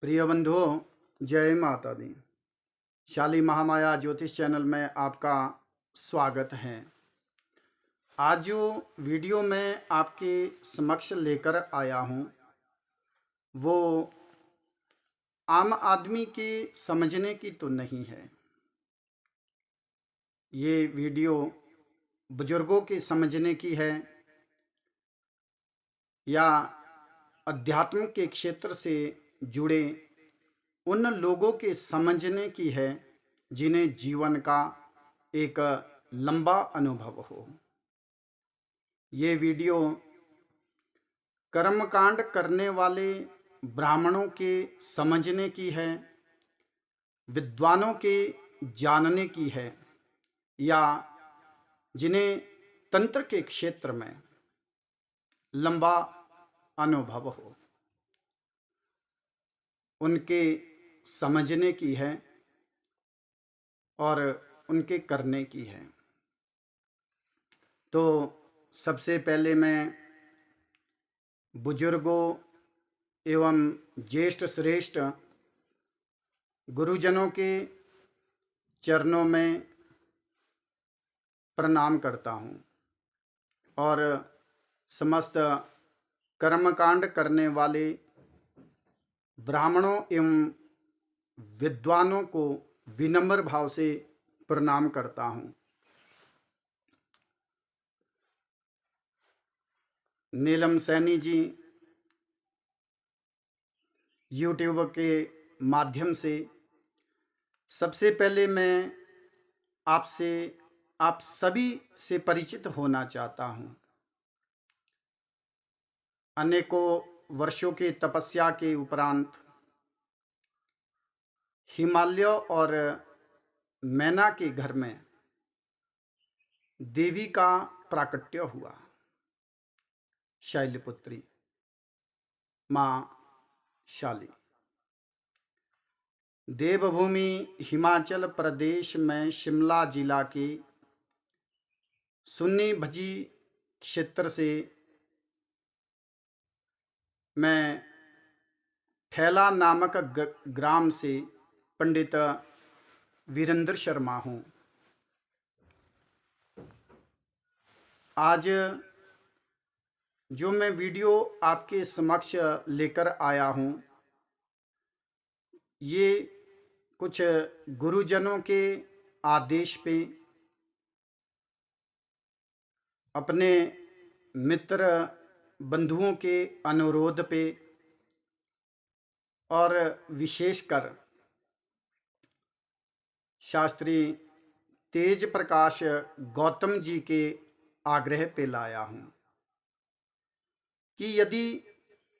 प्रिय बंधुओं, जय माता दी। शाली महामाया ज्योतिष चैनल में आपका स्वागत है। आज जो वीडियो मैं आपके समक्ष लेकर आया हूँ वो आम आदमी के समझने की तो नहीं है। ये वीडियो बुजुर्गों के समझने की है या अध्यात्म के क्षेत्र से जुड़े उन लोगों के समझने की है जिन्हें जीवन का एक लंबा अनुभव हो। ये वीडियो कर्मकांड करने वाले ब्राह्मणों के समझने की है, विद्वानों के जानने की है, या जिन्हें तंत्र के क्षेत्र में लंबा अनुभव हो उनके समझने की है और उनके करने की है। तो सबसे पहले मैं बुजुर्गों एवं ज्येष्ठ श्रेष्ठ गुरुजनों के चरणों में प्रणाम करता हूँ और समस्त कर्मकांड करने वाले ब्राह्मणों एवं विद्वानों को विनम्र भाव से प्रणाम करता हूँ। नीलम सैनी जी यूट्यूब के माध्यम से सबसे पहले मैं आप सभी से परिचित होना चाहता हूँ। अनेकों वर्षों की तपस्या के उपरांत हिमालय और मैना के घर में देवी का प्राकट्य हुआ। शैलपुत्री माँ शाली देवभूमि हिमाचल प्रदेश में शिमला जिला के सुन्नी भजी क्षेत्र से मैं ठेला नामक ग्राम से पंडित वीरेंद्र शर्मा हूँ। आज जो मैं वीडियो आपके समक्ष लेकर आया हूँ ये कुछ गुरुजनों के आदेश पे, अपने मित्र बंधुओं के अनुरोध पे और विशेषकर शास्त्री तेज प्रकाश गौतम जी के आग्रह पे लाया हूँ कि यदि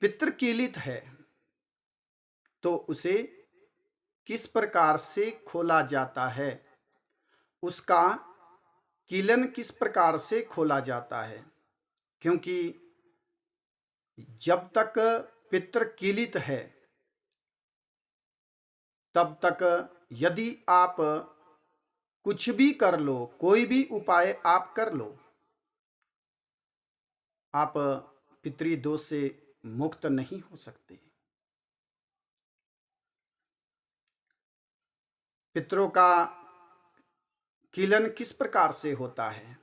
पितृकीलित है तो उसे किस प्रकार से खोला जाता है, उसका कीलन किस प्रकार से खोला जाता है। क्योंकि जब तक पितृकीलित है तब तक यदि आप कुछ भी कर लो, कोई भी उपाय आप कर लो, आप पितृदोष से मुक्त नहीं हो सकते। पितरों का कीलन किस प्रकार से होता है,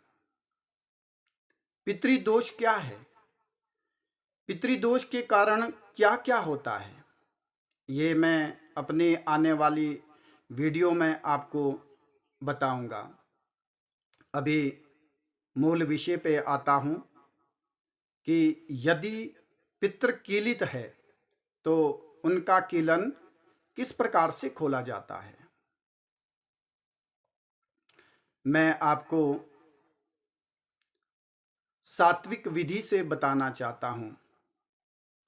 पितृदोष क्या है, पितृदोष के कारण क्या क्या होता है, ये मैं अपने आने वाली वीडियो में आपको बताऊंगा। अभी मूल विषय पे आता हूं कि यदि पितृ कीलित है तो उनका कीलन किस प्रकार से खोला जाता है। मैं आपको सात्विक विधि से बताना चाहता हूं।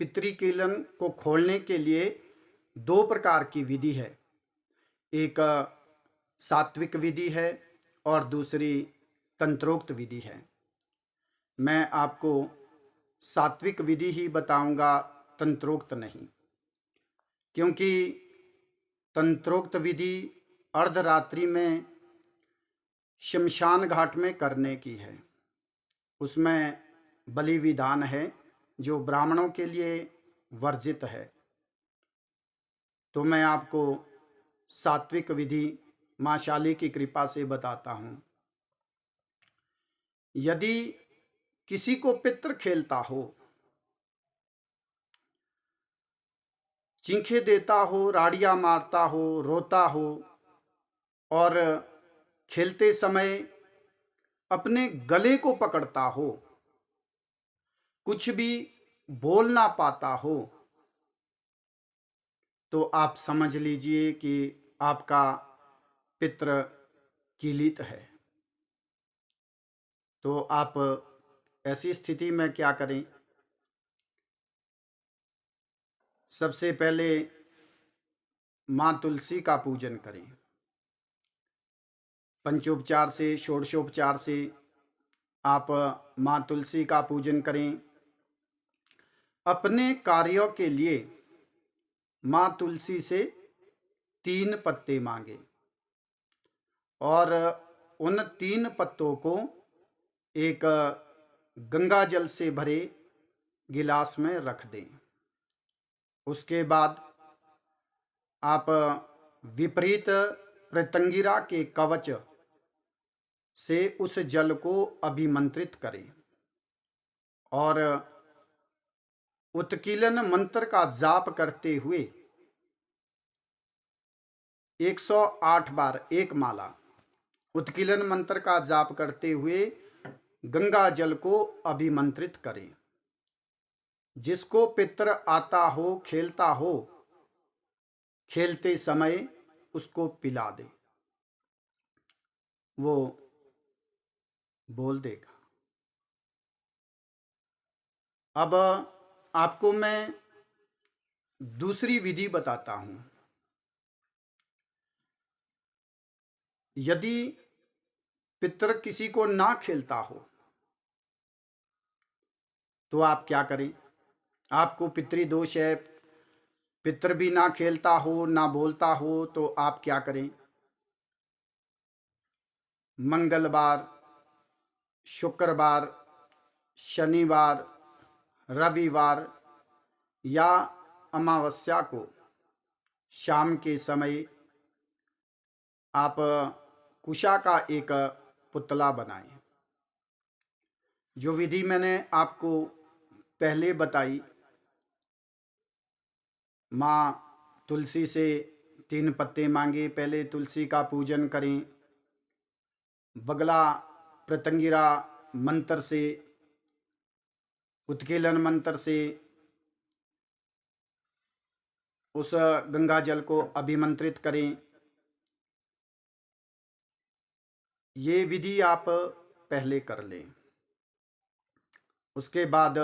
पितृकीलन को खोलने के लिए दो प्रकार की विधि है, एक सात्विक विधि है और दूसरी तंत्रोक्त विधि है। मैं आपको सात्विक विधि ही बताऊंगा, तंत्रोक्त नहीं, क्योंकि तंत्रोक्त विधि अर्धरात्रि में शमशान घाट में करने की है। उसमें बलि विधान है जो ब्राह्मणों के लिए वर्जित है। तो मैं आपको सात्विक विधि माँ शाली की कृपा से बताता हूँ। यदि किसी को पितृ खेलता हो, चीखे देता हो, राड़ियाँ मारता हो, रोता हो और खेलते समय अपने गले को पकड़ता हो, कुछ भी बोल ना पाता हो, तो आप समझ लीजिए कि आपका पितृ कीलित है। तो आप ऐसी स्थिति में क्या करें? सबसे पहले माँ तुलसी का पूजन करें। पंचोपचार से, षोडशोपचार से आप माँ तुलसी का पूजन करें। अपने कार्यों के लिए माँ तुलसी से 3 पत्ते मांगे और उन 3 पत्तों को एक गंगा जल से भरे गिलास में रख दें। उसके बाद आप विपरीत प्रत्यंगिरा के कवच से उस जल को अभिमंत्रित करें और उत्कीलन मंत्र का जाप करते हुए 108 बार एक माला उत्कीलन मंत्र का जाप करते हुए गंगा जल को अभिमंत्रित करें। जिसको पितृ आता हो, खेलता हो, खेलते समय उसको पिला दे, वो बोल देगा। अब आपको मैं दूसरी विधि बताता हूं। यदि पितृ किसी को ना खेलता हो तो आप क्या करें? आपको पितृदोष है, पितृ भी ना खेलता हो, ना बोलता हो, तो आप क्या करें? मंगलवार, शुक्रवार, शनिवार, रविवार या अमावस्या को शाम के समय आप कुशा का एक पुतला बनाएं। जो विधि मैंने आपको पहले बताई, माँ तुलसी से 3 पत्ते मांगे, पहले तुलसी का पूजन करें, बगला प्रत्यंगिरा मंत्र से, उत्कीलन मंत्र से उस गंगा जल को अभिमंत्रित करें। ये विधि आप पहले कर लें। उसके बाद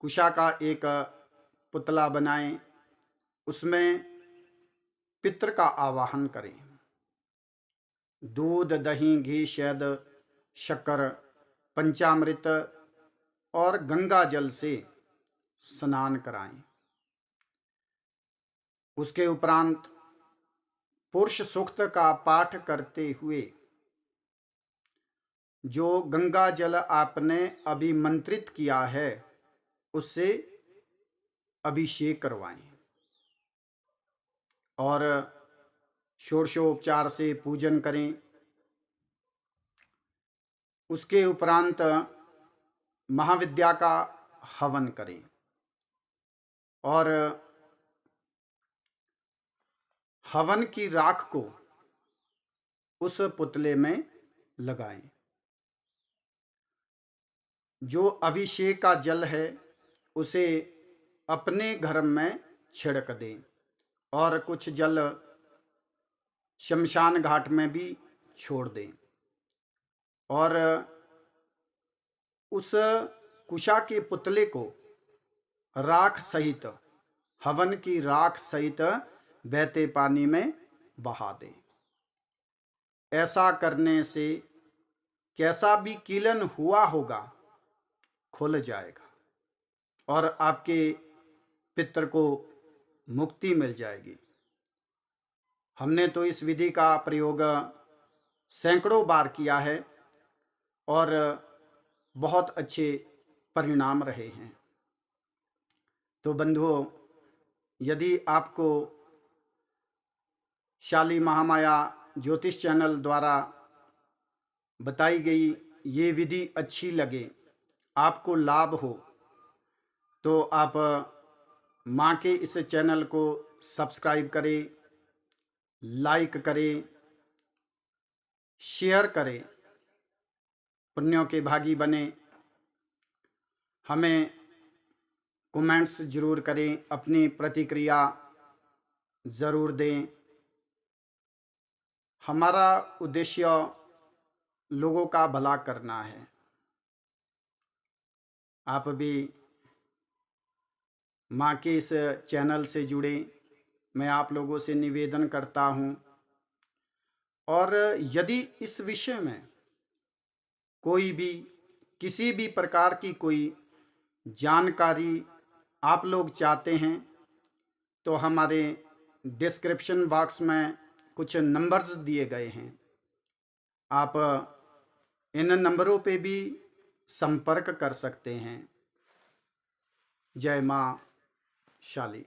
कुशा का एक पुतला बनाएं, उसमें पितृ का आवाहन करें। दूध, दही, घी, शहद, शक्कर, पंचामृत और गंगा जल से स्नान कराएं। उसके उपरांत पुरुष सूक्त का पाठ करते हुए जो गंगा जल आपने अभिमंत्रित किया है उससे अभिषेक करवाएं और षोडशोपचार से पूजन करें। उसके उपरांत महाविद्या का हवन करें और हवन की राख को उस पुतले में लगाएं। जो अभिषेक का जल है उसे अपने घर में छिड़क दें और कुछ जल शमशान घाट में भी छोड़ दें और उस कुशा के पुतले को राख सहित, हवन की राख सहित बहते पानी में बहा दें। ऐसा करने से कैसा भी कीलन हुआ होगा खुल जाएगा और आपके पितृ को मुक्ति मिल जाएगी। हमने तो इस विधि का प्रयोग सैकड़ों बार किया है और बहुत अच्छे परिणाम रहे हैं। तो बंधुओं, यदि आपको शाली महामाया ज्योतिष चैनल द्वारा बताई गई ये विधि अच्छी लगे, आपको लाभ हो, तो आप माँ के इस चैनल को सब्सक्राइब करें, लाइक करें, शेयर करें, पुण्यों के भागी बने। हमें कमेंट्स ज़रूर करें, अपनी प्रतिक्रिया ज़रूर दें। हमारा उद्देश्य लोगों का भला करना है। आप भी माँ के इस चैनल से जुड़े, मैं आप लोगों से निवेदन करता हूँ। और यदि इस विषय में कोई भी किसी भी प्रकार की कोई जानकारी आप लोग चाहते हैं, तो हमारे डिस्क्रिप्शन बॉक्स में कुछ नंबर्स दिए गए हैं, आप इन नंबरों पे भी संपर्क कर सकते हैं। जय माँ शाली।